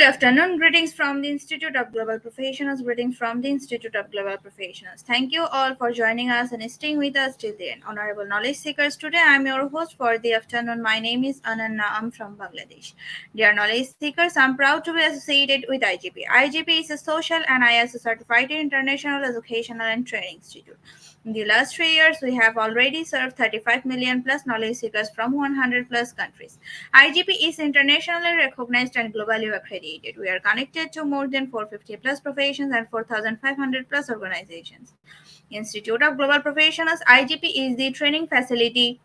afternoon. Greetings from the Institute of Global Professionals. Greetings from the Institute of Global Professionals. Thank you all for joining us and staying with us till the end. Honorable knowledge seekers, today I am your host for the afternoon. My name is Ananna. I'm from Bangladesh. Dear knowledge seekers, I'm proud to be associated with IGP. IGP is a social and ISO certified international educational and training institute. In the last 3 years, we have already served 35 million plus knowledge seekers from 100 plus countries. IGP is internationally recognized and globally accredited. We are connected to more than 450 plus professions and 4,500 plus organizations. Institute of Global Professionals IGP is the training facility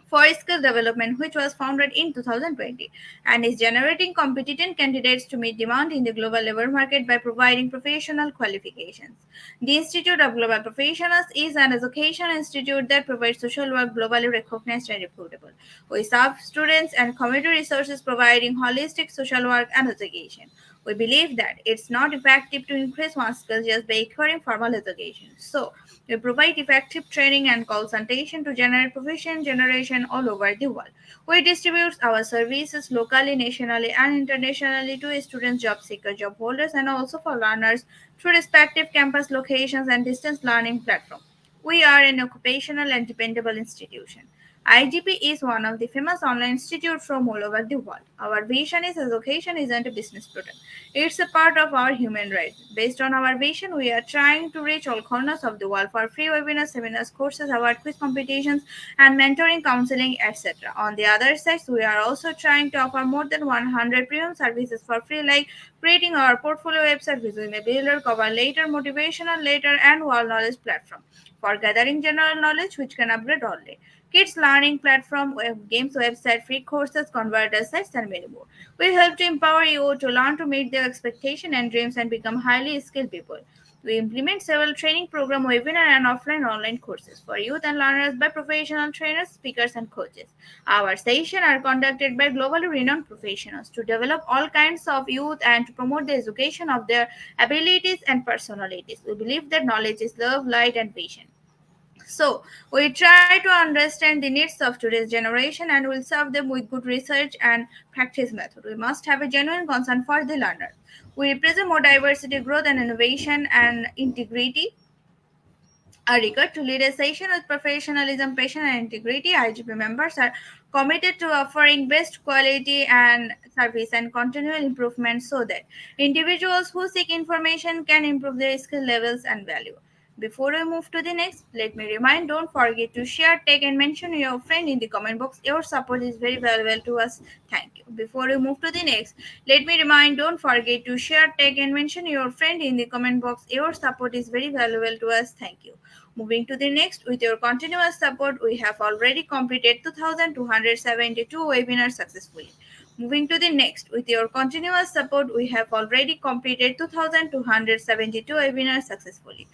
for skill development, which was founded in 2020 and is generating competent candidates to meet demand in the global labor market by providing professional qualifications. The Institute of Global Professionals is an education institute that provides social work globally recognized and reputable. We serve students and community resources providing holistic social work and education. We believe that it's not effective to increase one's skills just by acquiring formal education. So, we provide effective training and consultation to generate profession generation all over the world. We distribute our services locally, nationally, and internationally to students, job seekers, job holders, and also for learners through respective campus locations and distance learning platforms. We are an occupational and dependable institution. IGP is one of the famous online institutes from all over the world. Our vision is education isn't a business product. It's a part of our human rights. Based on our vision, we are trying to reach all corners of the world for free webinars, seminars, courses, award quiz competitions, and mentoring, counseling, etc. On the other side, we are also trying to offer more than 100 premium services for free, like creating our portfolio website, resume builder, cover letter, motivational letter, and wall knowledge platform for gathering general knowledge, which can upgrade all day. Kids learning platform, games website, free courses, converter sites, and many more. We help to empower you to learn to meet their expectations and dreams and become highly skilled people. We implement several training program, webinar, and offline online courses for youth and learners by professional trainers, speakers, and coaches. Our sessions are conducted by globally renowned professionals to develop all kinds of youth and to promote the education of their abilities and personalities. We believe that knowledge is love, light, and vision. So, we try to understand the needs of today's generation and will serve them with good research and practice method. We must have a genuine concern for the learner. We represent more diversity, growth, and innovation and integrity. A regard to lead a session with professionalism, passion, and integrity. IGP members are committed to offering best quality and service and continual improvement so that individuals who seek information can improve their skill levels and value. Before we move to the next, let me remind don't forget to share, tag, and mention your friend in the comment box. Your support is very valuable to us. Thank you. Before we move to the next, let me remind don't forget to share, tag, and mention your friend in the comment box. Your support is very valuable to us. Thank you. Moving to the next, with your continuous support, we have already completed 2,272 webinars successfully. Moving to the next, with your continuous support, we have already completed 2,272 webinars successfully.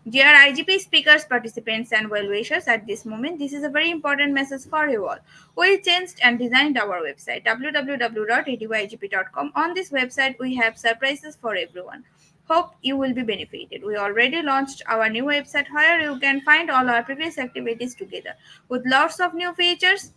Dear IGP speakers, participants, and well wishers, at this moment, this is a very important message for you all. We changed and designed our website www.edygp.com. On this website, we have surprises for everyone. Hope you will be benefited. We already launched our new website where you can find all our previous activities together with lots of new features,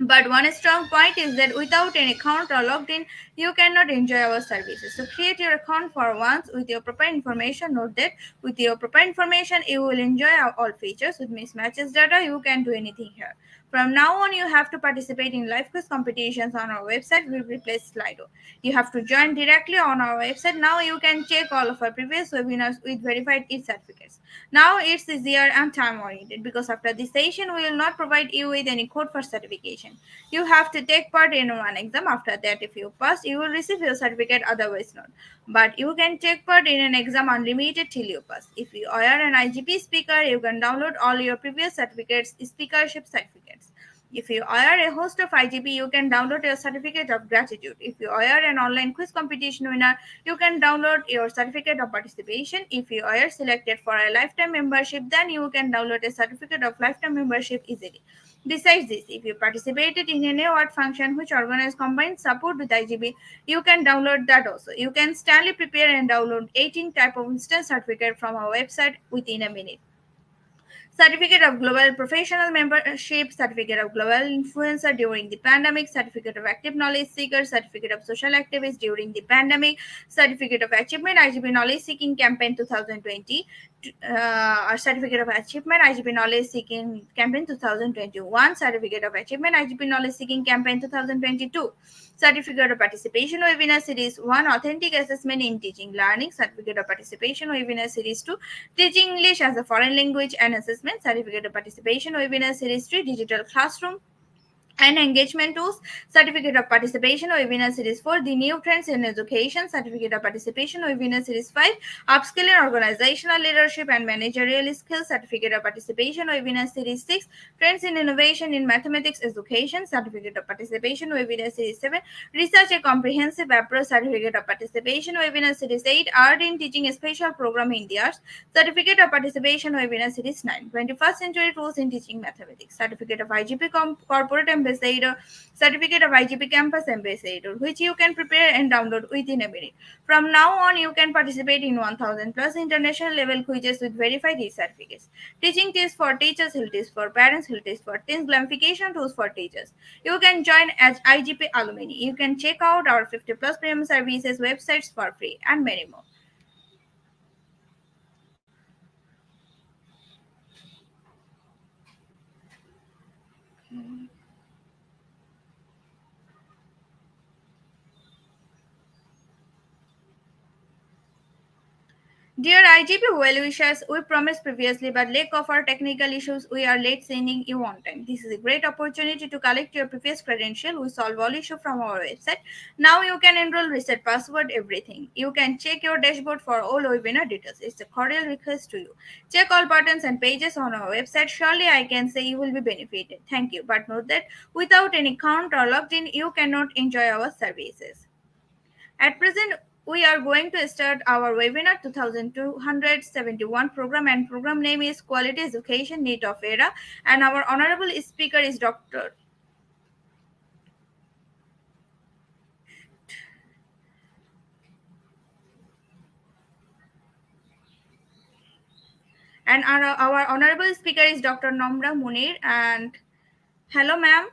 but one strong point is that without an account or logged in, you cannot enjoy our services. So create your account for once with your proper information. Note that with your proper information, you will enjoy all features. With mismatches data, you can do anything here. From now on, you have to participate in live quiz competitions on our website. We replace Slido. You have to join directly on our website. Now you can check all of our previous webinars with verified e-certificates. Now it's easier and time oriented because after this session, we will not provide you with any code for certification. You have to take part in one exam. After that, if you pass, you will receive your certificate, otherwise not. But you can take part in an exam unlimited till you pass. If you are an IGP speaker, you can download all your previous certificates, speakership certificates. If you are a host of IGP, you can download your certificate of gratitude. If you are an online quiz competition winner, you can download your certificate of participation. If you are selected for a lifetime membership, then you can download a certificate of lifetime membership easily. Besides this, if you participated in an award function which organized combined support with IGP, you can download that also. You can instantly prepare and download 18 type of instant certificate from our website within a minute. Certificate of Global Professional Membership, Certificate of Global Influencer during the pandemic, Certificate of Active Knowledge Seeker, Certificate of Social Activist during the pandemic, Certificate of Achievement IGP Knowledge Seeking Campaign 2020, or Certificate of Achievement IGP Knowledge Seeking Campaign 2021, Certificate of Achievement IGP Knowledge Seeking Campaign 2022, Certificate of Participation Webinar Series 1 Authentic Assessment in Teaching Learning, Certificate of Participation Webinar Series 2 Teaching English as a Foreign Language and Assessment, Certificate of Participation Webinar Series 3 Digital Classroom and engagement tools, certificate of participation webinar series 4 the new trends in education, certificate of participation webinar series 5 upskilling organizational leadership and managerial skills, certificate of participation webinar series 6 trends in innovation in mathematics education, certificate of participation webinar series 7 research a comprehensive approach, certificate of participation webinar series 8 art in teaching a special program in the arts, certificate of participation webinar series 9 21st century tools in teaching mathematics, certificate of IGP corporate ambassador, certificate of IGP campus ambassador, which you can prepare and download within a minute. From now on, you can participate in 1000 plus international level quizzes with verified e-certificates. Teaching tips for teachers, Hill tips for parents, Hill tips for teens, gamification tools for teachers. You can join as IGP alumni. You can check out our 50 plus premium services websites for free and many more. Dear IGP well wishers, we promised previously, but lack of our technical issues, we are late sending you on time. This is a great opportunity to collect your previous credential. We solve all issues from our website. Now you can enroll, reset password, everything. You can check your dashboard for all webinar details. It's a cordial request to you. Check all buttons and pages on our website. Surely I can say you will be benefited. Thank you. But note that without any account or logged in, you cannot enjoy our services. At present, we are going to start our webinar 2271 program, and program name is Quality Education Need of Era, and our honorable speaker is Dr. and our honorable speaker is Dr. Namra Munir. And hello, ma'am.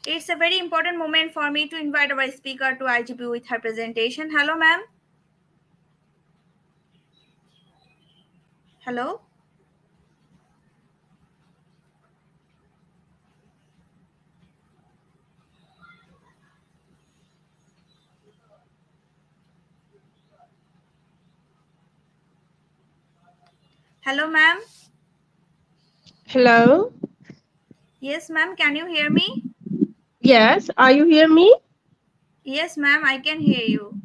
It's a very important moment for me to invite our speaker to IGP with her presentation. Hello, ma'am. Hello. Hello, ma'am. Hello. Yes, ma'am. Can you hear me? Yes, are you hear me? Yes, ma'am. I can hear you.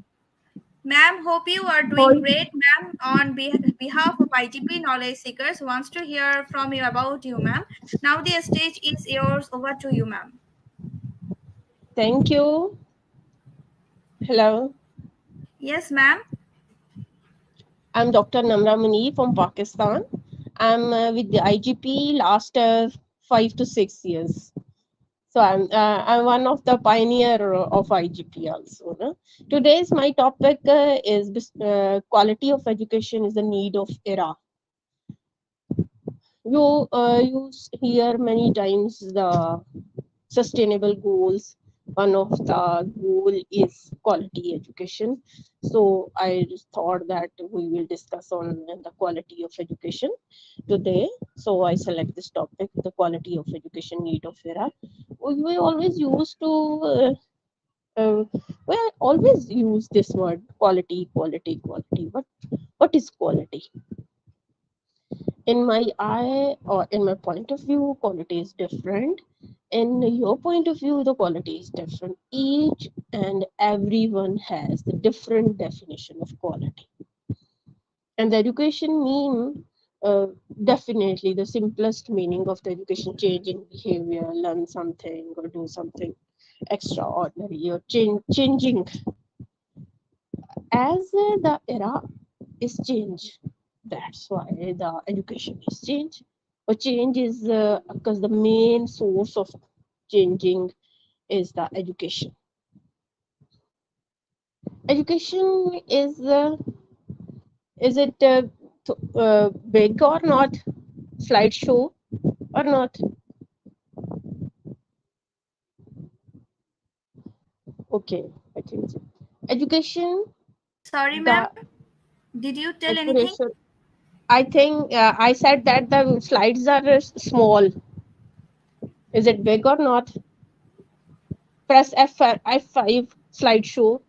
Ma'am, hope you are doing Sorry. great. Ma'am, on behalf of IGP Knowledge Seekers, wants to hear from you about you, ma'am. Now the stage is yours. Over to you, ma'am. Thank you. Hello. Yes, ma'am. I'm Dr. Namra Munir from Pakistan. I'm with the IGP last 5 to 6 years. So I'm one of the pioneer of IGP also. No? Today's my topic is quality of education is the need of era. You hear many times the sustainable goals. One of the goal is quality education. So I just thought that we will discuss on the quality of education today. So I select this topic, the quality of education need of era. We always used to we always use this word quality, quality, quality. But what is quality? In my eye or in my point of view, quality is different. In your point of view, the quality is different. Each and everyone has the different definition of quality. And the education mean definitely the simplest meaning of the education, changing behavior, learn something or do something extraordinary or changing as the era is change. That's why the education is change. But change is because the main source of changing is the education. Education is it big or not? Slideshow or not? Okay, I think so. Education, Sorry, ma'am. the Did you tell anything? education. I think I said that the slides are small. Is it big or not? Press F5 slideshow.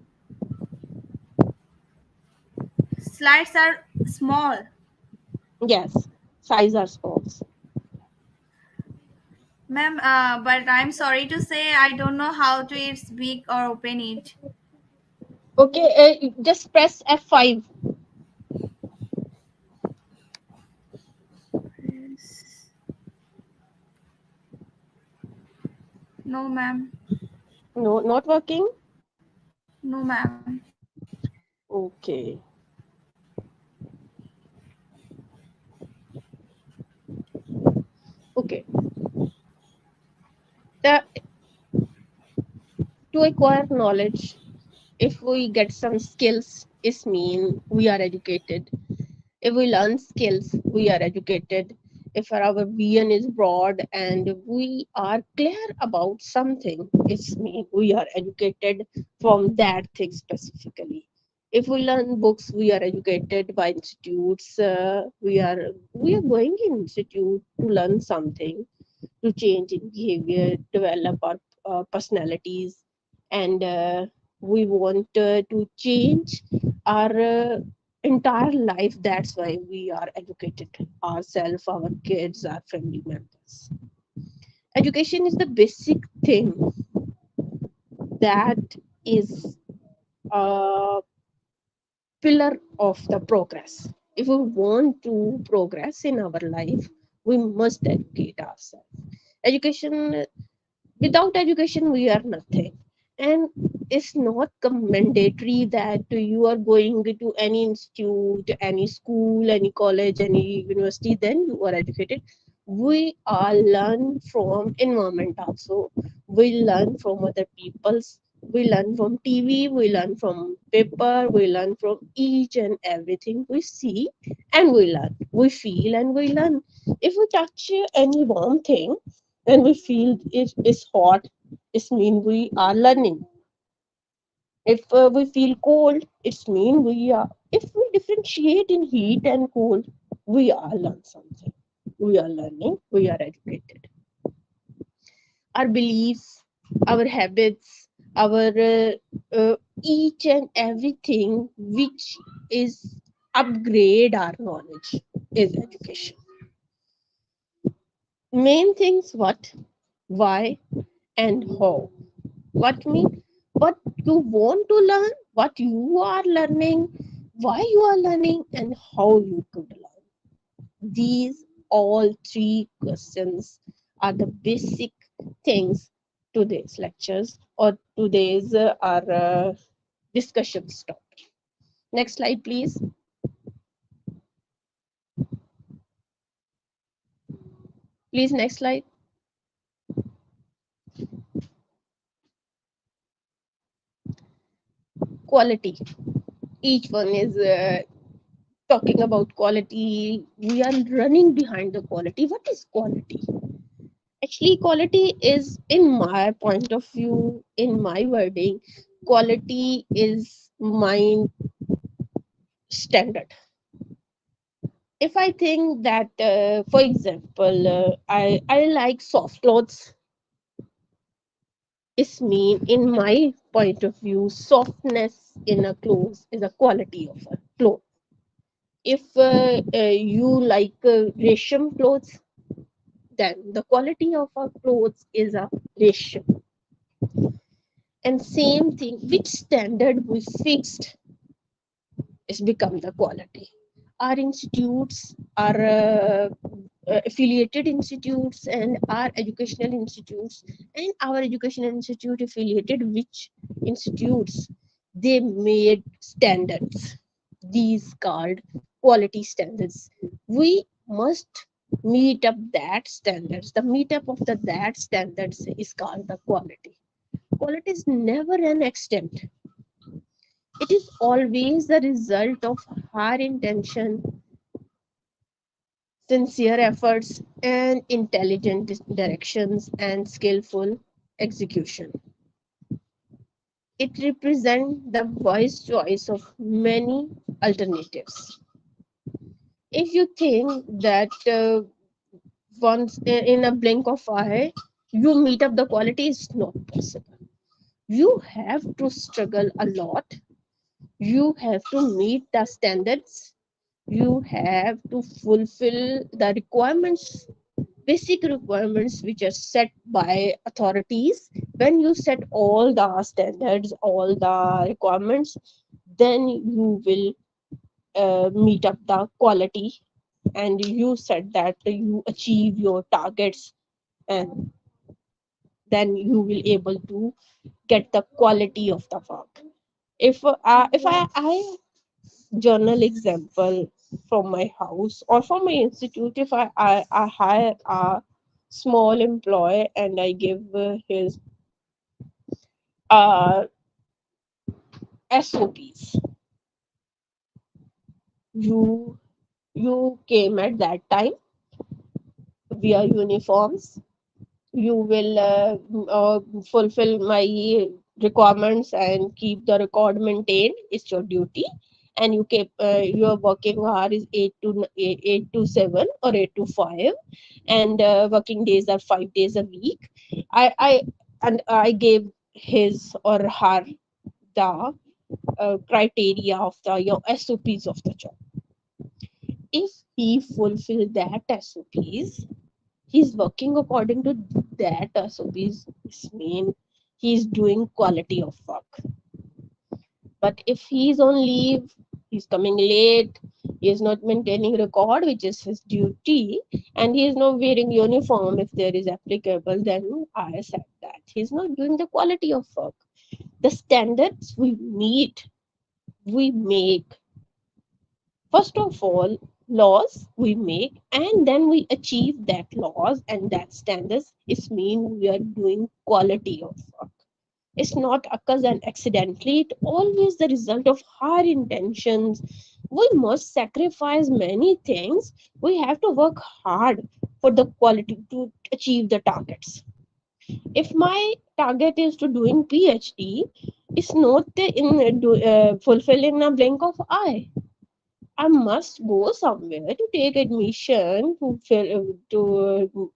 Slides are small. Yes, size are small. Ma'am, but I'm sorry to say I don't know how to it's big or open it. Okay, just press F5. Yes. No, ma'am. No, not working. No, ma'am. Okay. Okay. The, to acquire knowledge, if we get some skills, it mean we are educated. If we learn skills, we are educated. If our vision is broad and we are clear about something, it's mean we are educated from that thing specifically. If we learn books, we are educated by institutes. We are going in institute to learn something, to change in behavior, develop our personalities, and we want to change our entire life. That's why we are educated ourselves, our kids, our family members. Education is the basic thing that is a pillar of the progress. If we want to progress in our life, we must educate ourselves. Education, without education we are nothing. And it's not mandatory that you are going to any institute, any school, any college, any university, then you are educated. We all learn from environment also. We learn from other people's. We learn from TV, we learn from paper, we learn from each and everything we see, and we learn, we feel, and we learn. If we touch any warm thing and we feel it is hot, it means we are learning. If we feel cold, it means we are. If we differentiate in heat and cold, we are learn something. We are learning. We are educated. Our beliefs, our habits, our each and everything which is upgrade our knowledge is education. Main things: what, why, and how. What mean? What you want to learn, what you are learning, why you are learning, and how you could learn. These all three questions are the basic things today's lectures or today's our discussion topic. Next slide, please. Please, next slide. Quality. Each one is talking about quality. We are running behind the quality. What is quality? Actually, quality is, in my point of view, in my wording, quality is my standard. If I think that, for example, I like soft clothes, it's mean, in my point of view, softness in a clothes is a quality of a cloth. If you like resham clothes, then the quality of our clothes is a ratio. And same thing, which standard we fixed is become the quality. Our institutes, our affiliated institutes, and our educational institutes, and our educational institute affiliated which institutes, they made standards. These called quality standards. We must meet up that standards. The meetup of the that standards is called the quality. Quality is never an extent. It is always the result of our intention, sincere efforts, and intelligent directions and skillful execution. It represents the wise choice of many alternatives. If you think that once in a blink of eye you meet up the quality, is not possible. You have to struggle a lot. You have to meet the standards. You have to fulfill the requirements, basic requirements which are set by authorities. When you set all the standards, all the requirements, then you will meet up the quality, and you said that you achieve your targets, and then you will able to get the quality of the work. If I journal example from my house or from my institute, if I hire a small employee and I give his uh, SOPs. You came at that time, wear uniforms, you will fulfill my requirements and keep the record maintained. It's your duty. And you keep your working hour is 8 to 7 or 8 to 5, and working days are 5 days a week. I gave his or her the criteria of the your SOPs of the job. If he fulfill that SOPs, he's working according to that SOPs. This mean he's doing quality of work. But if he's on leave, he's coming late, he is not maintaining record, which is his duty, and he is not wearing uniform if there is applicable, then I said that he's not doing the quality of work. The standards we meet, we make. First of all, laws we make, and then we achieve that laws and that standards. It mean we are doing quality of work. It's not occurs and accidentally. It always the result of our intentions. We must sacrifice many things. We have to work hard for the quality to achieve the targets. If my target is to doing PhD, it's not fulfill in a blink of eye. I must go somewhere to take admission to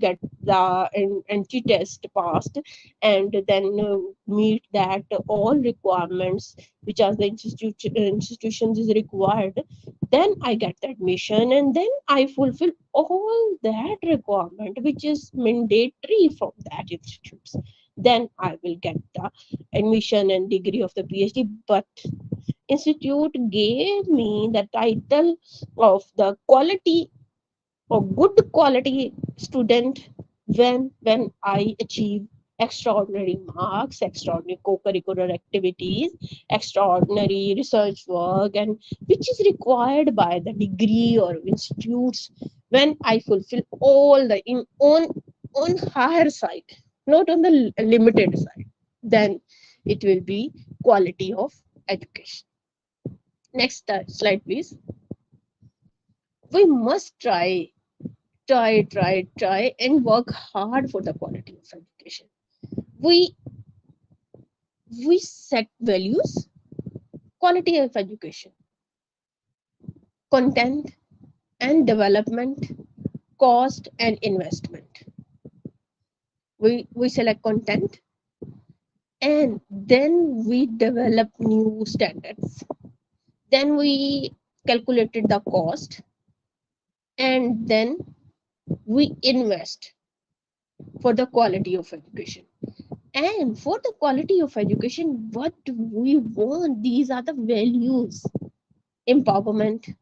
get the entry test passed, and then meet that all requirements which are the institutions is required. Then I get the admission, and then I fulfill all that requirement which is mandatory from that institutes. Then I will get the admission and degree of the PhD. But institute gave me the title of the quality or good quality student when I achieve extraordinary marks, extraordinary co-curricular activities, extraordinary research work, and which is required by the degree or institutes. When I fulfill all the on higher side, not on the limited side, then it will be quality of education. Next slide, please. We must try, and work hard for the quality of education. We we set values, quality of education, content and development, cost and investment. We select content, and then we develop new standards. Then we calculated the cost, and then we invest for the quality of education. And for the quality of education, what we want, these are the values. Empowerment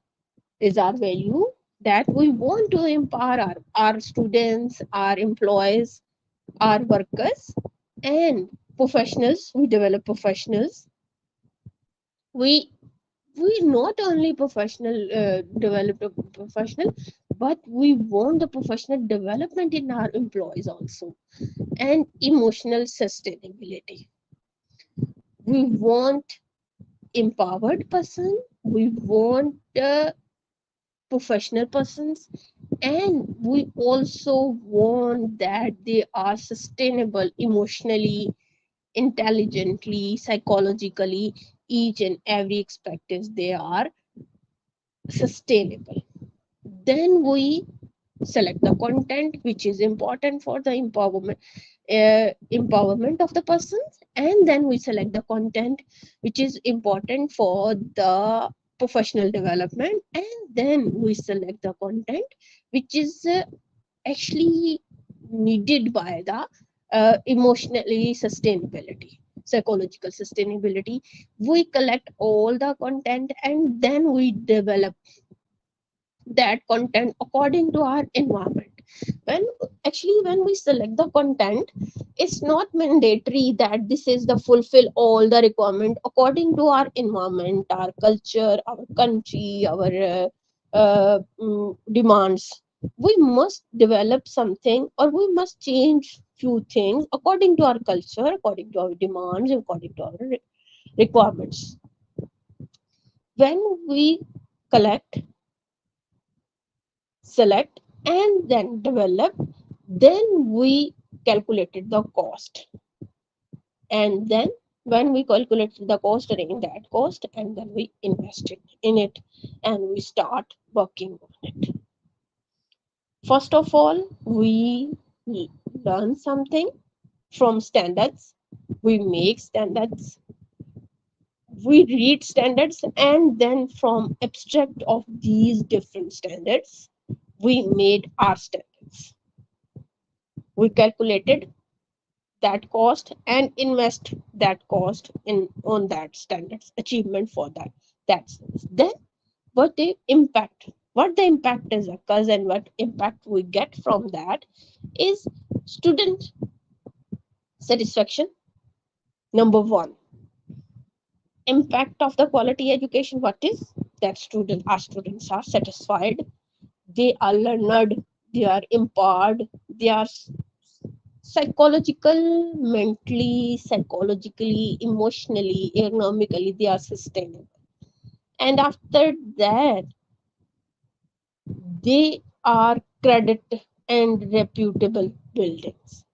is our value, that we want to empower our students, our employees, our workers, and professionals. We develop professionals. We not only professional develop a professional, but we want the professional development in our employees also, and emotional sustainability. We want empowered person. We want professional persons, and we also want that they are sustainable emotionally, intelligently, psychologically. Each and every aspect is they are sustainable. Then we select the content which is important for the empowerment of the person, and then we select the content which is important for the professional development, and then we select the content which is actually needed by the emotionally sustainability, psychological sustainability. We collect all the content and then we develop that content according to our environment. When when we select the content, it's not mandatory that this is the fulfill all the requirement according to our environment, our culture, our country, our demands. We must develop something, or we must change few things according to our culture, according to our demands, according to our requirements. When we collect, select, and then develop, then we calculated the cost, and then when we calculated the cost, arrange that cost, and then we invested in it, and we start working on it. First of all, we learn something from standards, we make standards, we read standards, and then from abstract of these different standards, we made our standards. We calculated that cost and invest that cost in on that standards achievement for that then what the impact is occurs, and what impact we get from that is student satisfaction. Number one, impact of the quality education. What is that? Our students are satisfied, they are learned, they are empowered, they are psychologically, emotionally, economically, they are sustainable. And after that, they are credit and reputable buildings.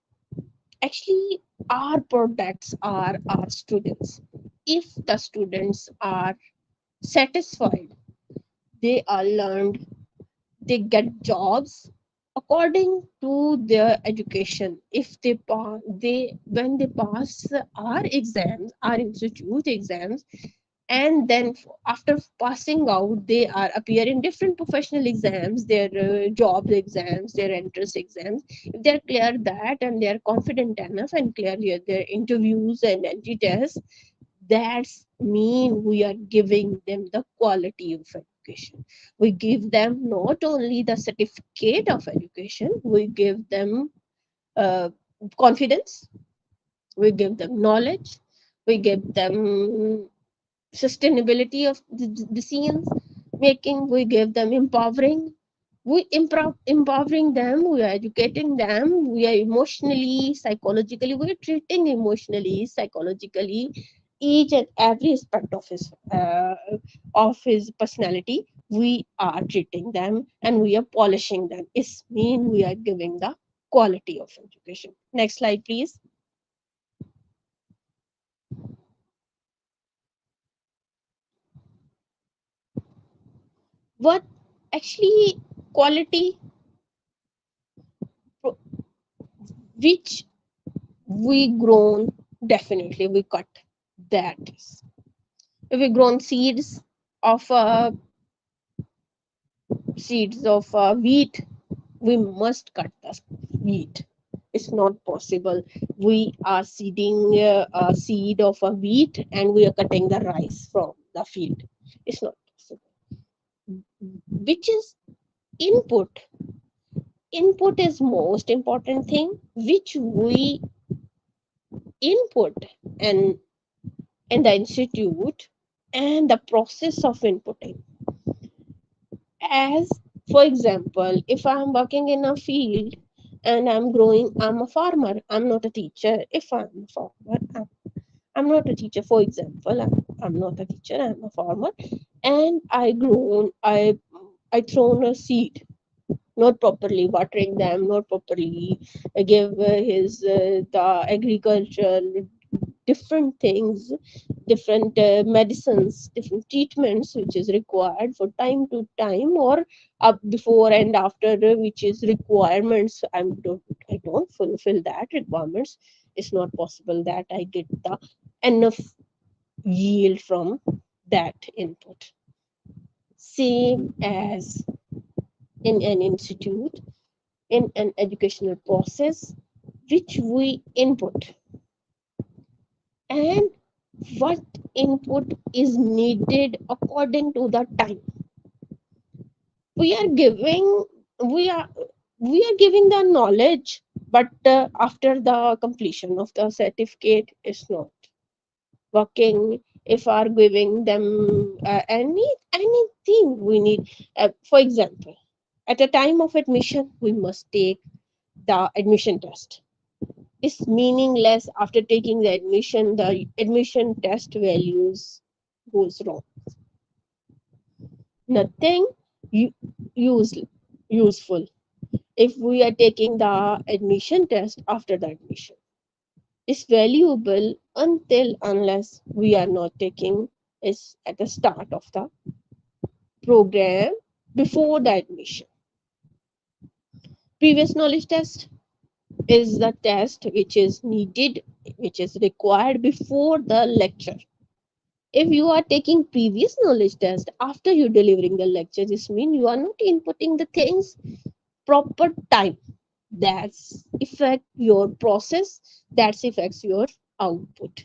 Actually, our products are our students. If the students are satisfied, they are learned, they get jobs according to their education. If they when they pass our exams, our institute exams, and then after passing out, they are appear in different professional exams, their job exams, their entrance exams. If they're clear that, and they're confident enough and clear their interviews and entry tests, that's mean we are giving them the quality of education. We give them not only the certificate of education, we give them uh, confidence, we give them knowledge, we give them sustainability of the decisions making, we give them empowering, empowering them, we are educating them, we are emotionally, psychologically, we are treating emotionally, psychologically each and every aspect of his personality. We are treating them and we are polishing them. It's mean we are giving the quality of education. Next slide, please. What actually quality which we grown, definitely we cut that. If we grown seeds of wheat, we must cut the wheat. It's not possible we are seeding a seed of a wheat and we are cutting the rice from the field. It's not possible. Which is input. Input is most important thing which we input, and in the institute, and the process of inputting. As for example, if I'm working in a field and I'm growing, I'm a farmer, I'm not a teacher. If I'm a farmer, I'm not a teacher. For example, I'm not a teacher, I'm a farmer, and I grown, I I thrown a seed, not properly watering them, not properly give his the agriculture different things, different medicines, different treatments which is required for time to time, or up before and after, which is requirements. I don't fulfill that requirements. It's not possible that I get the enough yield from that input. Same as in an institute, in an educational process, which we input and what input is needed according to the time we are giving. We are we are giving the knowledge, but after the completion of the certificate is not working. If are giving them anything we need, for example, at the time of admission we must take the admission test. Is meaningless after taking the admission test values goes wrong. Nothing u- use, useful if we are taking the admission test after the admission. Is valuable until unless we are not taking is at the start of the program before the admission. Previous knowledge test is the test which is needed, which is required before the lecture. If you are taking previous knowledge test after you delivering the lecture, this means you are not inputting the things proper time. That's affect your process, that affects your output.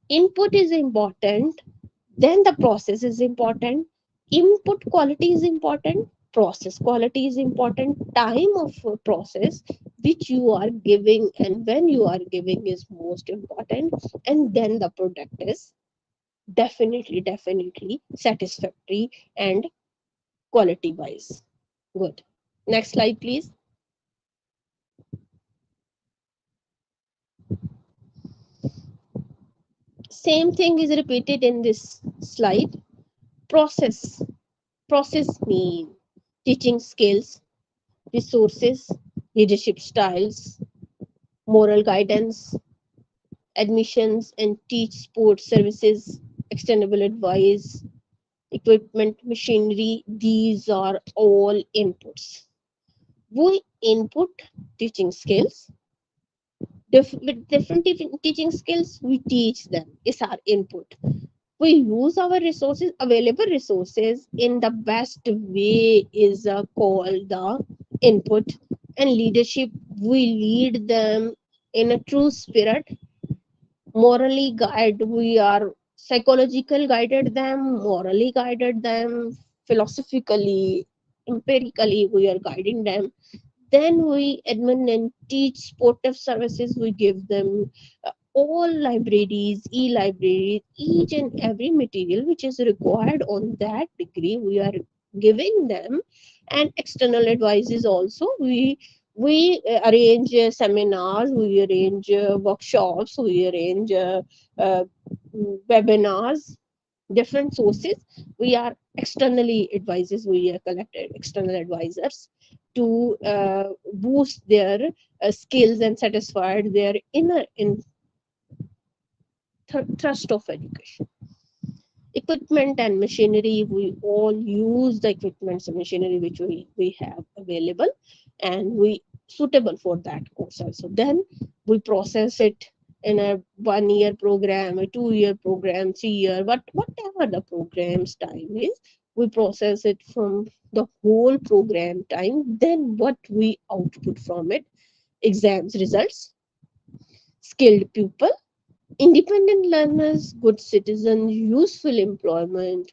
Input is important, then the process is important. Input quality is important, process quality is important. Time of process which you are giving and when you are giving is most important, and then the product is definitely satisfactory and quality wise good. Next slide please. Same thing is repeated in this slide. Process process mean teaching skills, resources, leadership styles, moral guidance, admissions and teach support services, extendable advice, equipment, machinery. These are all inputs. We input teaching skills. With different teaching skills, we teach them. Is our input. We use our resources, available resources, in the best way is called the input. And leadership, we lead them in a true spirit. Morally guide, we are psychological guided them, morally guided them, philosophically, empirically we are guiding them. Then we admin and teach supportive services. We give them all libraries, e-libraries, each and every material which is required on that degree. We are giving them, and external advices also. We arrange seminars, we arrange workshops, we arrange uh, webinars, different sources. We are externally advisors. We are collected external advisors to boost their skills and satisfy their inner thrust of education. Equipment and machinery, we all use the equipments and machinery which we have available, and we suitable for that course also. Then we process it in a 1 year program, a 2 year program, 3 year, but whatever the program's time is, we process it from the whole program time. Then what we output from it: exams results, skilled pupil, independent learners, good citizens, useful employment,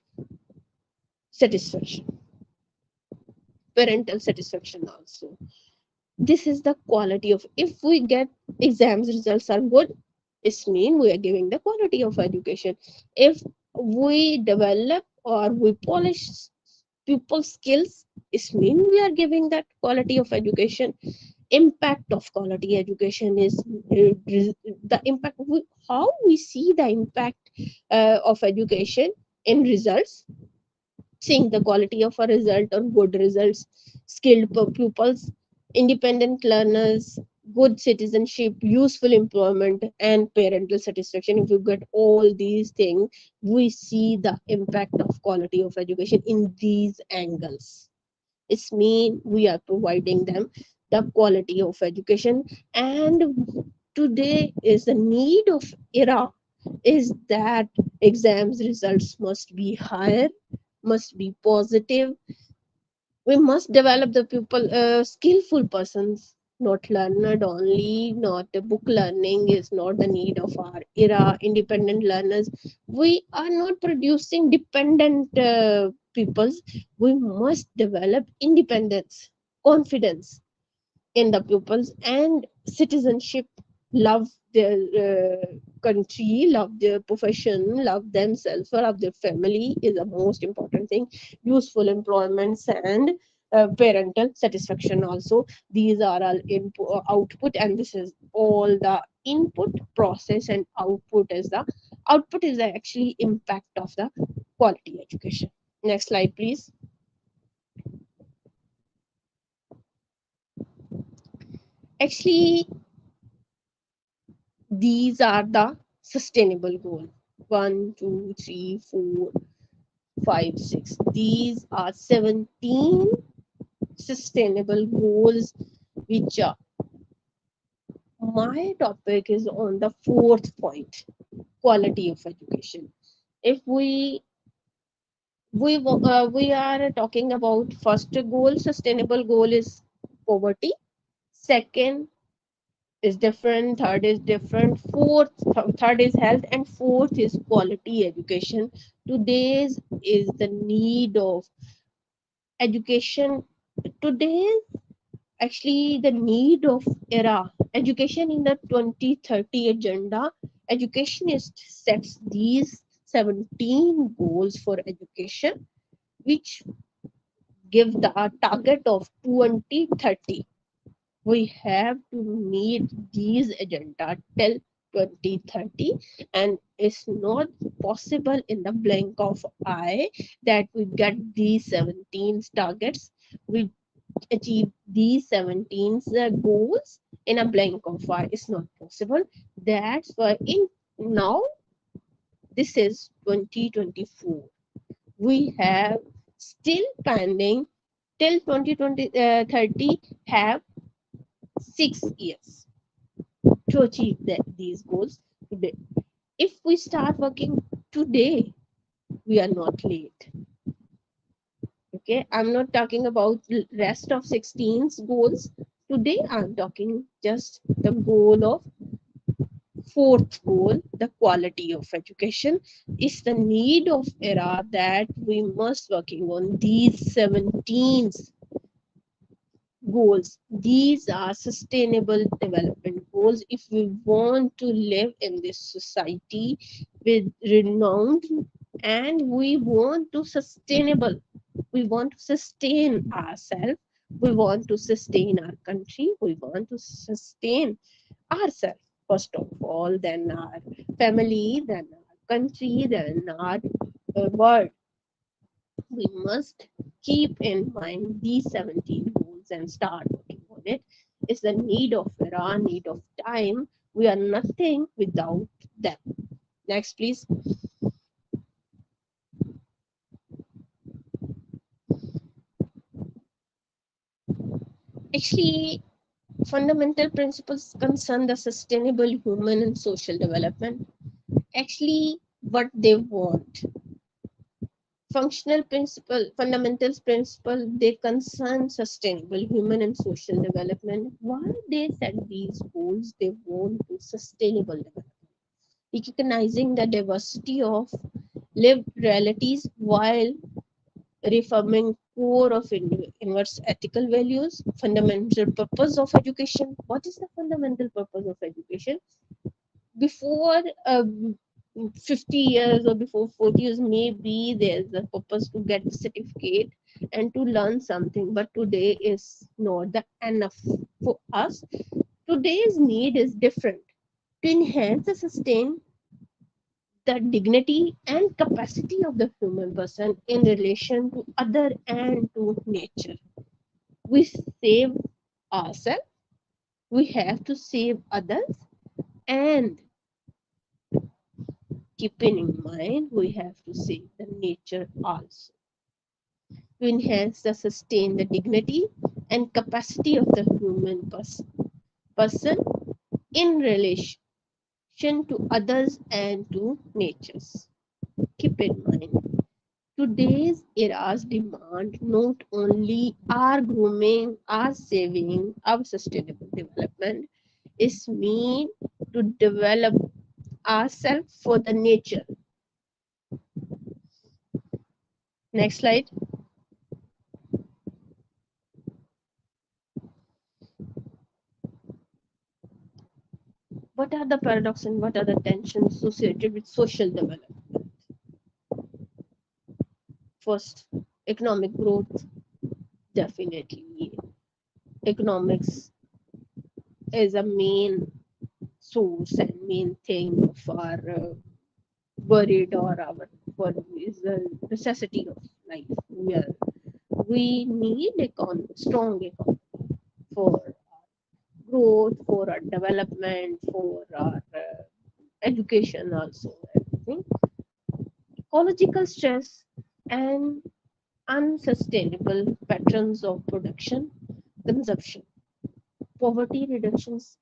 satisfaction, parental satisfaction also. This is the quality of, if we get exams results are good, it means we are giving the quality of education. If we develop or we polish pupil skills, it means we are giving that quality of education. Impact of quality education is the impact, how we see the impact of education in results. seeing the quality of a result or good results, skilled pupils, independent learners, good citizenship, useful employment, and parental satisfaction. If you get all these things, we see the impact of quality of education in these angles. It's mean we are providing them the quality of education. And today is the need of era is that exams results must be higher, must be positive. We must develop the pupil skillful persons, not learned only, not a book learning is not the need of our era. Independent learners, we are not producing dependent peoples. We must develop independence, confidence in the pupils, and citizenship, love their country, love their profession, love themselves, love their family is the most important thing. Useful employments and parental satisfaction also, these are all input output, and this is all the input process, and output is the actually impact of the quality education. Next slide please. Actually, these are the sustainable goal. 1, 2, 3, 4, 5, 6. These are 17 sustainable goals, which are my topic is on the fourth point, quality of education. If we are talking about first goal, sustainable goal is poverty. Second is different, third is different, third is health, and fourth is quality education. Today's is the need of education. Today's actually the need of era education in the 2030 agenda. Educationist sets these 17 goals for education, which give the target of 2030. We have to meet these agenda till 2030, and it's not possible in the blink of eye that we get these 17 targets. We achieve these 17 goals in a blink of eye. It's not possible. That's why in now this is 2024. We have still pending till 2030 have 6 years to achieve these goals today. If we start working today, we are not late. Okay, I'm not talking about rest of 16 goals. Today, I'm talking just the goal of fourth goal, the quality of education. Is the need of era that we must working on these 17 goals. These are sustainable development goals. If we want to live in this society with renowned, and we want to sustainable, we want to sustain ourselves, we want to sustain our country, we want to sustain ourselves first of all, then our family, then our country, then our world. We must keep in mind these 17 goals and start working on it. It's the need of era, need of time. We are nothing without them. Next, please. Actually, fundamental principles concern the sustainable human and social development. Actually, what they want. Functional principle, fundamentals principle, they concern sustainable human and social development. Why they set these goals? They want to sustainable development, recognizing the diversity of lived realities while reforming core of inverse ethical values. Fundamental purpose of education. What is the fundamental purpose of education? Before 50 years or before 40 years, maybe there's a purpose to get the certificate and to learn something, but today is not the enough for us. Today's need is different, to enhance and sustain the dignity and capacity of the human person in relation to other and to nature. We save ourselves, we have to save others, and keeping in mind we have to save the nature also to enhance the sustain the dignity and capacity of the human person in relation to others and to natures. Keep in mind, today's era's demand not only our grooming, our saving, our sustainable development is mean to develop ourselves for the nature. Next slide. What are the paradoxes and what are the tensions associated with social development? First, economic growth. Definitely, economics is a main source and main thing of our worried or our what is the necessity of life. We need strong economy for growth, for our development, for our education also. Everything. Ecological stress and unsustainable patterns of production, consumption, poverty reductions.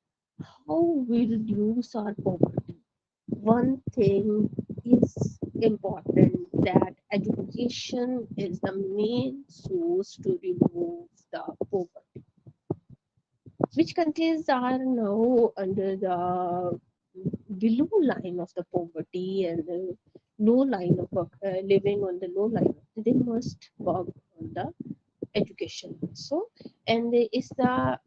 How we reduce our poverty? One thing is important that education is the main source to remove the poverty. Which countries are now under the below line of the poverty and the low line of living on the low line? They must work on the education also, and there is the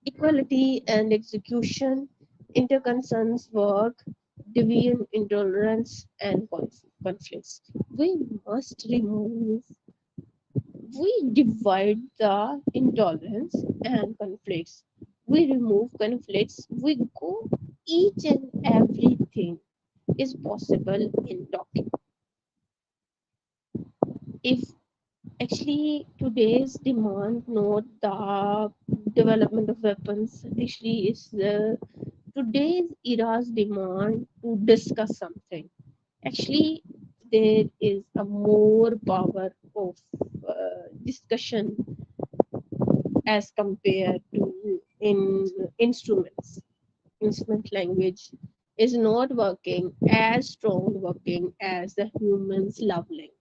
equality and execution, interconcerns work, division, intolerance, and conflicts. We must remove, we divide the intolerance and conflicts. We remove conflicts. We go each and everything is possible in talking. If actually today's demand, not the development of weapons, actually is the today's era's demand to discuss something. Actually, there is a more power of discussion as compared to in instruments. Instrument language is not working as strong working as the human's love language.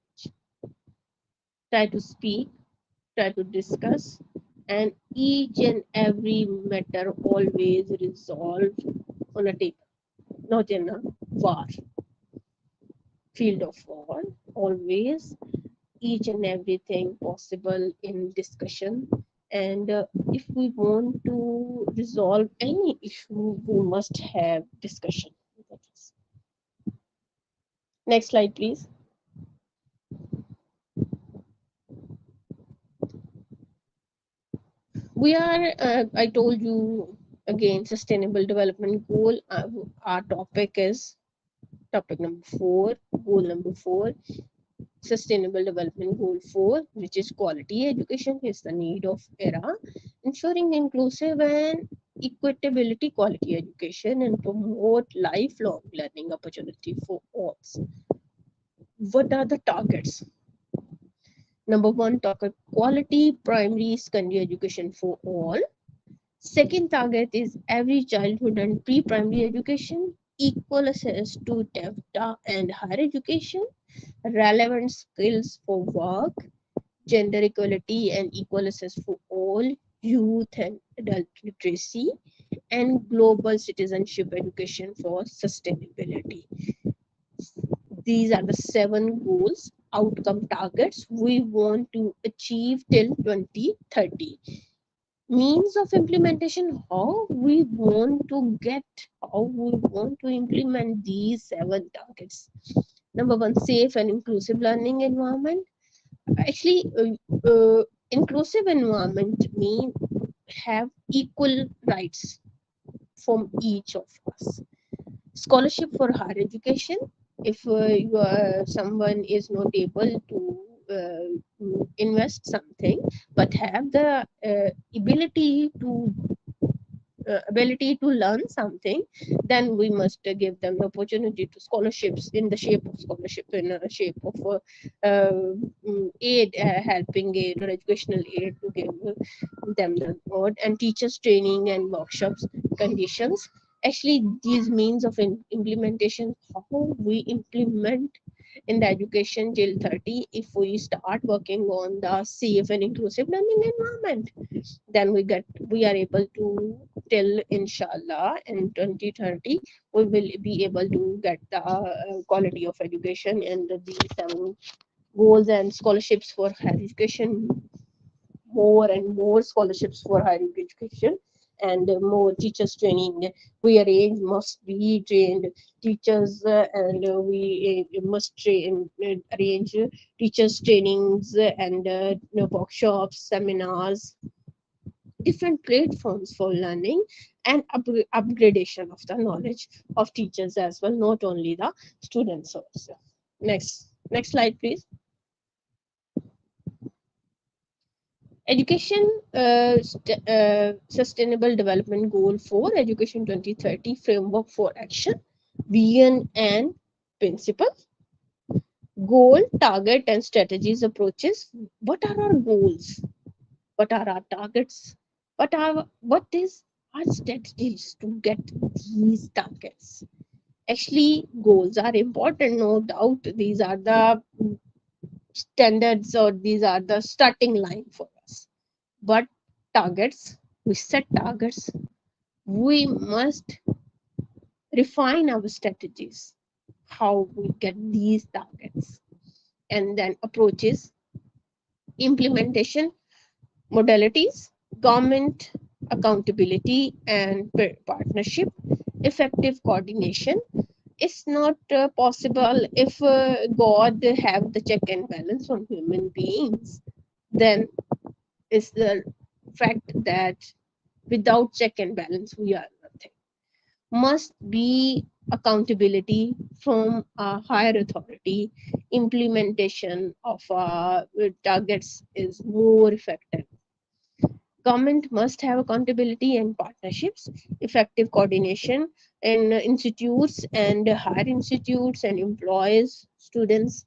Try to speak, try to discuss, and each and every matter always resolved on a table, not in a war, field of war. Always each and everything possible in discussion. And if we want to resolve any issue, we must have discussion. Next slide, please. We are, I told you again, sustainable development goal. Our topic is topic number 4, goal number 4. Sustainable Development Goal 4, which is quality education is the need of era, ensuring inclusive and equitability quality education and promote lifelong learning opportunity for all. What are the targets? Number 1, target quality primary secondary education for all. Second target is every childhood and pre-primary education, equal access to data and higher education, relevant skills for work, gender equality and equal access for all, youth and adult literacy, and global citizenship education for sustainability. These are the 7 goals, outcome targets we want to achieve till 2030. Means of implementation, how we want to implement these 7 targets. Number 1, safe and inclusive learning environment. Actually, inclusive environment mean have equal rights from each of us. Scholarship for higher education. If someone is not able to invest something but have the ability to learn something, then we must give them the opportunity to scholarships in the shape of scholarship, in a shape of aid, helping aid or educational aid, to give them the award. And teachers training and workshops conditions. Actually, these means of implementation, how we implement in the education till 30, if we start working on the safe and inclusive learning environment, then we are able to, till inshallah in 2030, we will be able to get the quality of education and the 7 goals and scholarships for higher education, more and more scholarships for higher education, and more teachers training. We must be trained teachers, and we must arrange teachers trainings and workshops, seminars, different platforms for learning and upgradation of the knowledge of teachers as well, not only the students also. Next slide, please. Education Sustainable Development Goal for Education 2030 Framework for Action, Vision and Principle. Goal, target and strategies, approaches. What are our goals? What are our targets? What is our strategies to get these targets? Actually, goals are important, no doubt. These are the standards, or these are the starting line for us. But targets, we set targets, we must refine our strategies, how we get these targets, and then approaches, implementation, modalities, government accountability and partnership, effective coordination. It's not possible if God have the check and balance on human beings, then it's the fact that without check and balance we are nothing. Must be accountability from a higher authority. Implementation of targets is more effective. Government must have accountability and partnerships, effective coordination in institutes and higher institutes and employees, students.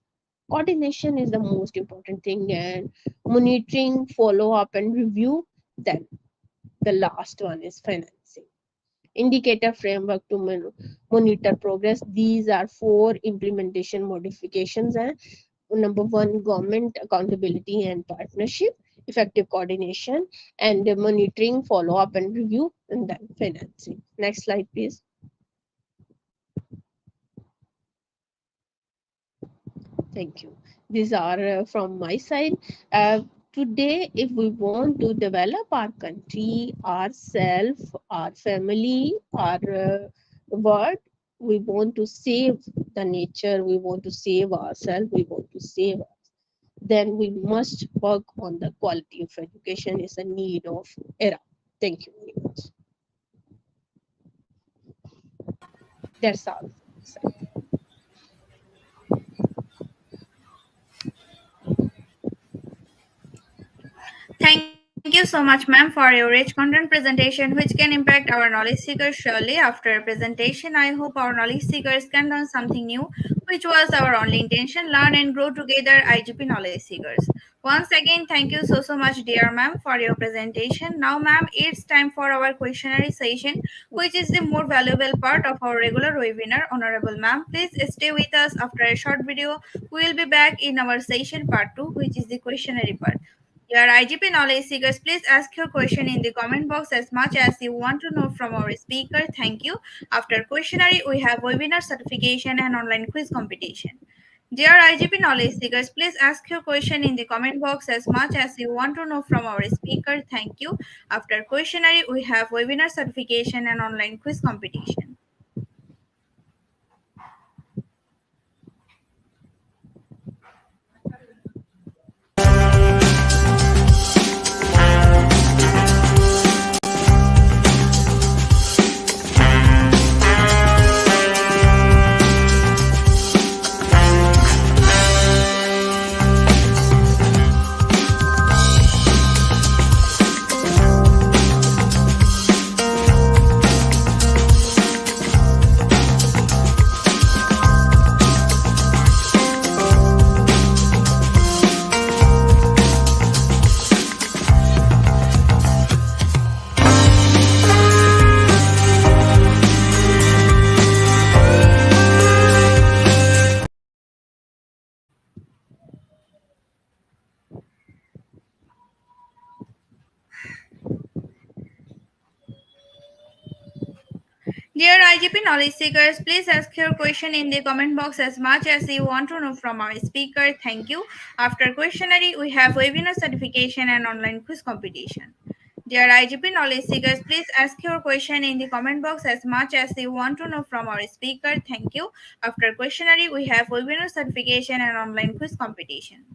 Coordination is the most important thing, and monitoring, follow up, and review. Then the last one is financing. Indicator framework to monitor progress. These are 4 implementation modifications. And number 1, government accountability and partnership, effective coordination, and monitoring, follow up, and review, and then financing. Next slide, please. Thank you. These are from my side. Today, if we want to develop our country, ourselves, our family, our world, we want to save the nature, we want to save ourselves, we want to save us, then we must work on the quality of education. Is a need of era. Thank you very much. That's all. Thank you so much, ma'am, for your rich content presentation, which can impact our knowledge seekers surely. After a presentation, I hope our knowledge seekers can learn something new, which was our only intention: learn and grow together, IGP knowledge seekers. Once again, thank you so much, dear ma'am, for your presentation. Now, ma'am, it's time for our questionnaire session, which is the more valuable part of our regular webinar. Honorable ma'am, please stay with us. After a short video, we will be back in our session part 2, which is the questionnaire part. Dear IGP knowledge seekers, please ask your question in the comment box as much as you want to know from our speaker. Thank you. After questionnaire, we have webinar certification and online quiz competition. Dear IGP knowledge seekers, please ask your question in the comment box as much as you want to know from our speaker. Thank you. After questionnaire, we have webinar certification and online quiz competition. Dear IGP knowledge seekers, please ask your question in the comment box as much as you want to know from our speaker. Thank you. After questionnaire, we have webinar certification and online quiz competition. Dear IGP knowledge seekers, please ask your question in the comment box as much as you want to know from our speaker. Thank you. After questionnaire, we have webinar certification and online quiz competition.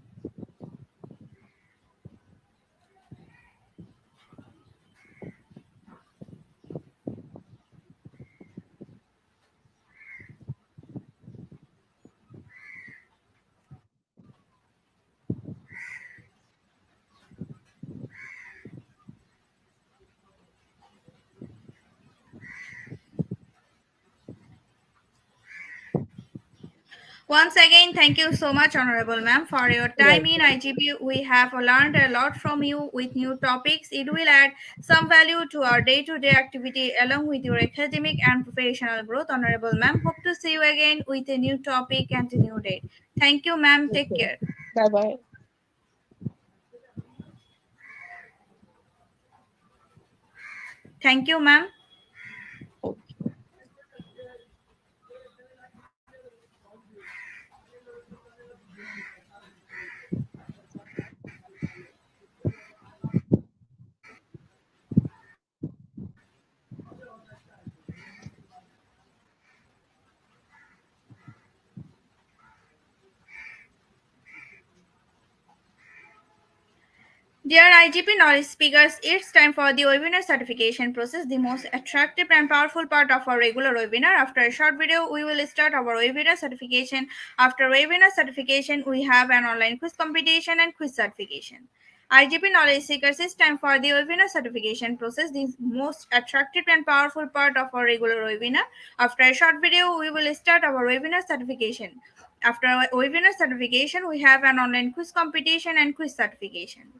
Once again, thank you so much, Honorable Ma'am, for your time in Welcome. IGP. We have learned a lot from you with new topics. It will add some value to our day to day activity along with your academic and professional growth, Honorable Ma'am. Hope to see you again with a new topic and a new date. Thank you, ma'am. Take Okay. care. Bye bye. Thank you, ma'am. Dear IGP knowledge speakers, it's time for the webinar certification process, the most attractive and powerful part of our regular webinar. After a short video, we will start our webinar certification. After webinar certification, we have an online quiz competition and quiz certification. IGP knowledge seekers, it's time for the webinar certification process, the most attractive and powerful part of our regular webinar. After a short video, we will start our webinar certification. After our webinar certification, we have an online quiz competition and quiz certification.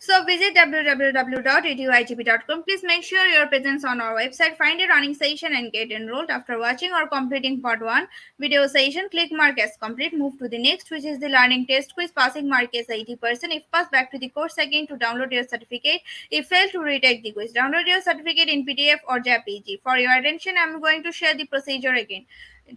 So visit www.eduigp.com. Please make sure your presence on our website. Find a running session and get enrolled. After watching or completing part 1 video session, click mark as complete. Move to the next, which is the learning test quiz. Passing mark is 80%. If passed, back to the course again to download your certificate. If failed, to retake the quiz. Download your certificate in PDF or JPG. For your attention, I am going to share the procedure again.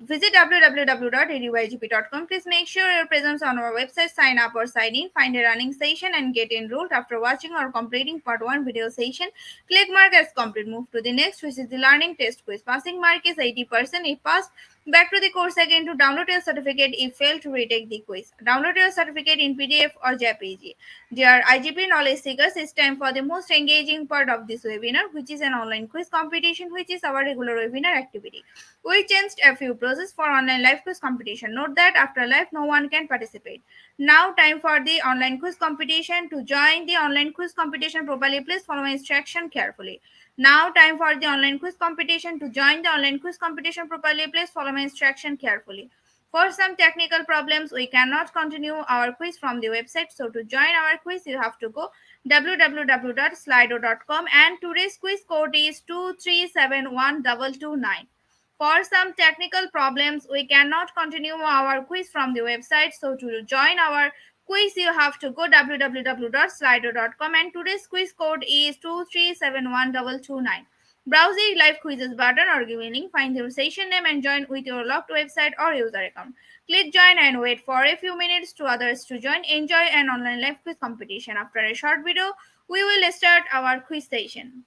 Visit www.eduigp.com. Please make sure your presence on our website. Sign up or sign in. Find a running session and get enrolled. After watching or completing part 1 video session, click mark as complete. Move to the next, which is the learning test quiz. Passing mark is 80%. If passed, back to the course again to download your certificate. If failed, to retake the quiz. Download your certificate in PDF or JPG. Dear IGP knowledge seekers, it's time for the most engaging part of this webinar, which is an online quiz competition, which is our regular webinar activity. We changed a few process for online live quiz competition. Note that after live, no one can participate. Now, time for the online quiz competition. To join the online quiz competition properly, please follow my instruction carefully. Now, time for the online quiz competition. To join the online quiz competition properly, please follow my instruction carefully. For some technical problems, we cannot continue our quiz from the website. So, to join our quiz, you have to go www.slido.com, and today's quiz code is 2371229. For some technical problems, we cannot continue our quiz from the website. So to join our quiz, you have to go www.slido.com, and today's quiz code is 2371229. Browse the live quizzes button or give a link, find your session name and join with your logged website or user account. Click join and wait for a few minutes to others to join. Enjoy an online live quiz competition. After a short video, we will start our quiz session.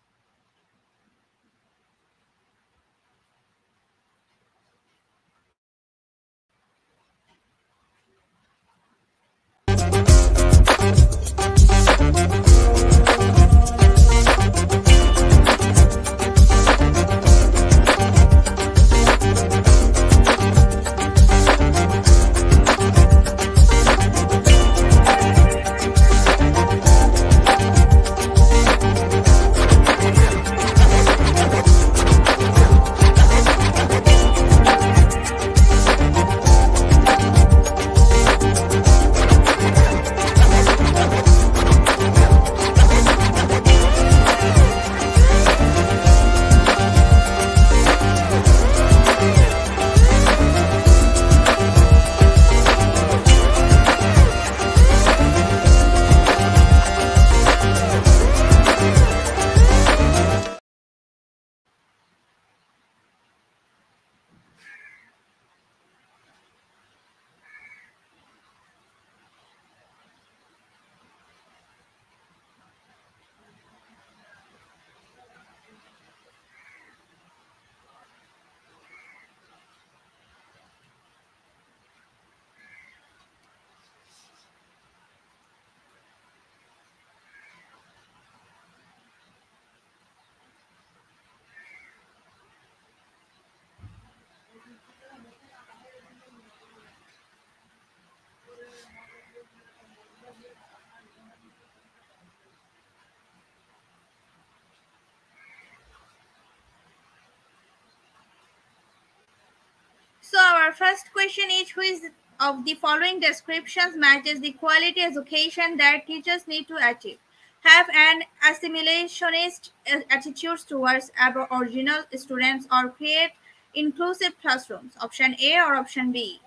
our first question is, which of the following descriptions matches the quality education that teachers need to achieve? Have an assimilationist attitude towards Aboriginal students or create inclusive classrooms? Option A or option B?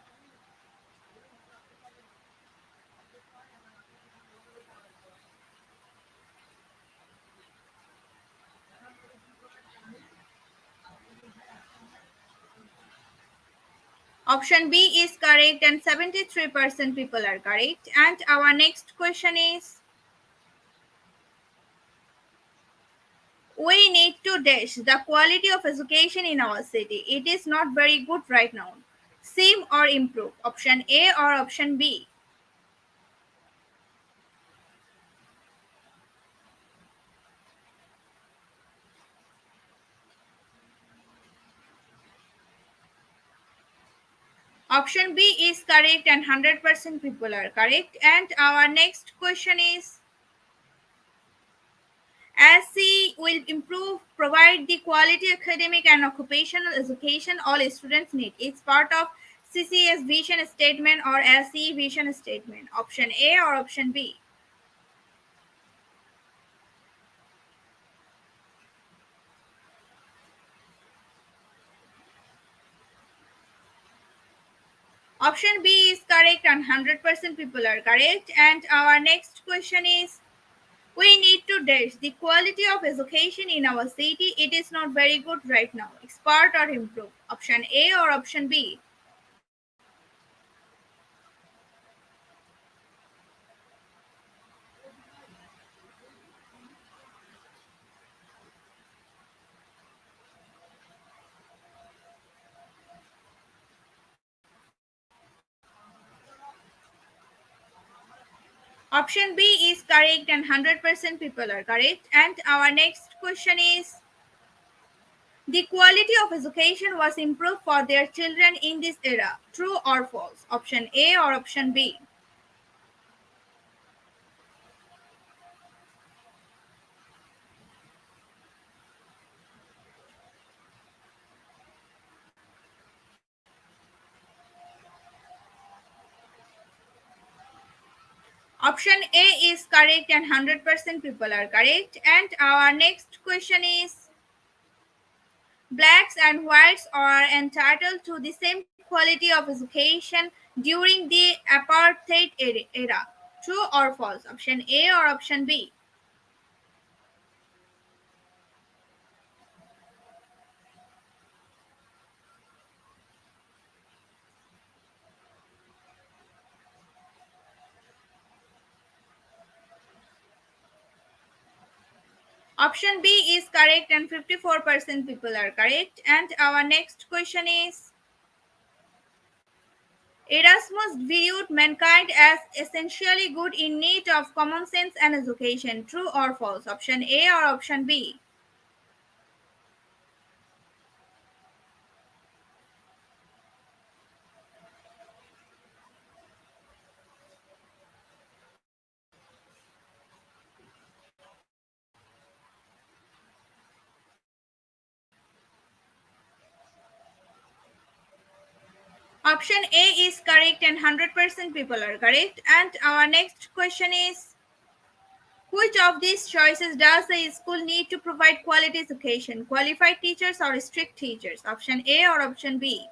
Option B is correct and 73% people are correct. And our next question is, we need to dash the quality of education in our city. It is not very good right now. Same or improve? Option A or option B? Option B is correct and 100% people are correct. And our next question is, as C will improve, provide the quality academic and occupational education all students need. It's part of CCS vision statement or SE vision statement. Option A or option B? Option B is correct and 100% people are correct. And our next question is, we need to dash the quality of education in our city. It is not very good right now. Expert or improve? Option A or option B? Option B is correct and 100% people are correct. And our next question is, the quality of education was improved for their children in this era. True or false? Option A or option B? Option A is correct and 100% people are correct. And our next question is, blacks and whites are entitled to the same quality of education during the apartheid era. True or false? Option A or option B? Option B is correct and 54% people are correct. And our next question is, Erasmus viewed mankind as essentially good in need of common sense and education. True or false? Option A or option B? Option A is correct and 100% people are correct. And our next question is, which of these choices does the school need to provide quality education? Qualified teachers or strict teachers? Option A or option B?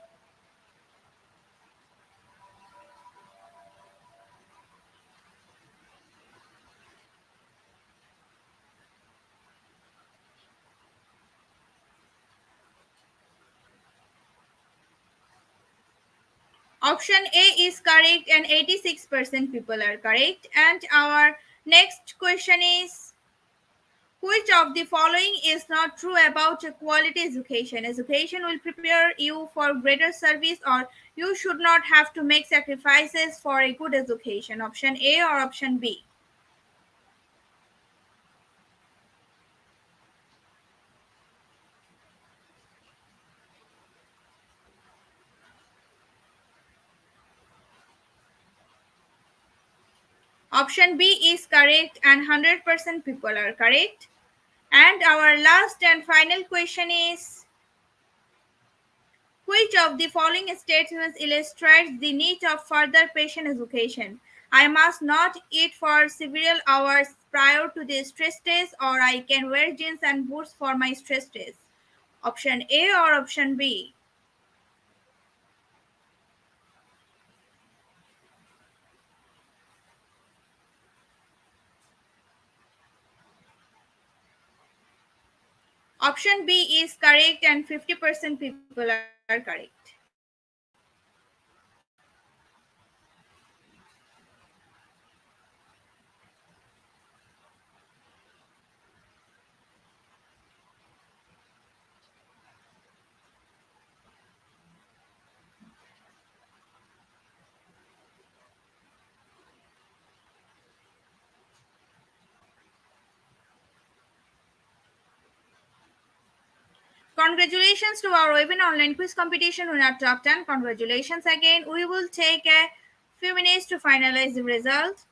Option A is correct and 86% people are correct. And our next question is, which of the following is not true about a quality education? Education will prepare you for greater service, or you should not have to make sacrifices for a good education. Option A or option B? Option B is correct and 100% people are correct. And our last and final question is, Which of the following statements illustrates the need of further patient education? I must not eat for several hours prior to the stress test, or I can wear jeans and boots for my stress test. Option A or option B? Option B is correct, and 50% people are correct. Congratulations to our webinar online quiz competition winner top 10. Congratulations again. We will take a few minutes to finalize the result.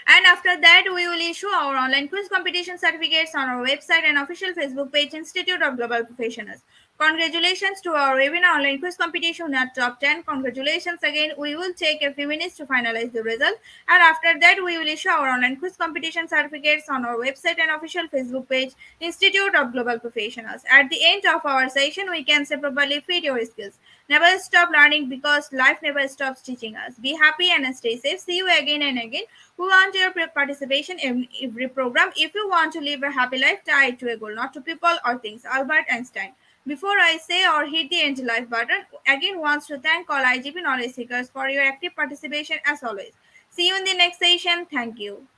And after that, we will issue our online quiz competition certificates on our website and official Facebook page, Institute of Global Professionals. Congratulations to our webinar online quiz competition at top 10. Congratulations again. We will take a few minutes to finalize the result. And after that, we will issue our online quiz competition certificates on our website and official Facebook page, Institute of Global Professionals. At the end of our session, we can say probably fit your skills. Never stop learning because life never stops teaching us. Be happy and stay safe. See you again and again. We want your participation in every program. If you want to live a happy life, tie it to a goal, not to people or things. Albert Einstein. Before I say or hit the end life button, again wants to thank all IGP knowledge seekers for your active participation as always. See you in the next session. Thank you.